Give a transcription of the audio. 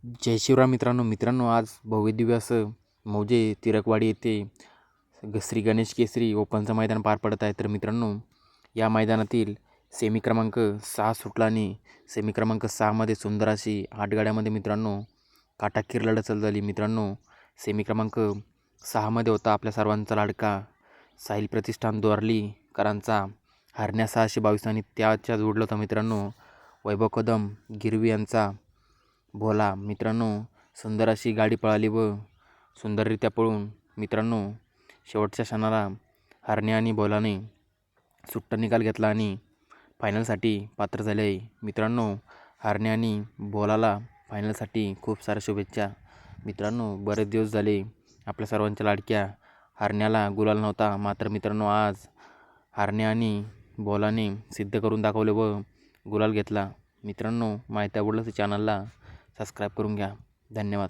जय शिवराम मित्रांनो आज भव्य दिव्य असं मौजे तिरकवाडी येथे श्री गणेश केसरी ओपनचं मैदान पार पडत आहे. तर मित्रांनो, या मैदानातील सेमी क्रमांक 6 सुटला आणि सेमी क्रमांक 6मध्ये सुंदर अशी 8 गाड्यामध्ये मित्रांनो काटाकीर लढत चालू झाली. मित्रांनो, सेमी क्रमांक 6मध्ये होता आपल्या सर्वांचा लाडका साहिल प्रतिष्ठान दोरलीकरांचा हरण्या 622 आणि त्याच्या जोडलं होतं मित्रांनो वैभव कदम गिरवी यांचा भोला. मित्रांनो, सुंदर अशी गाडी पळाली व सुंदररित्या पळून मित्रांनो शेवटच्या क्षणाला हरण्या आणि भोलाने सुट्टा निकाल घेतला आणि फायनलसाठी पात्र झाले आहे. मित्रांनो, हरण्या आणि भोलाला फायनलसाठी खूप साऱ्या शुभेच्छा. मित्रांनो, बरेच दिवस झाले आपल्या सर्वांच्या लाडक्या हरण्याला गुलाल नव्हता, मात्र मित्रांनो आज हरण्या आणि भोलाने सिद्ध करून दाखवले व गुलाल घेतला. मित्रांनो, माहिती आवडलं तर चॅनलला सबस्क्राईब करून घ्या. धन्यवाद.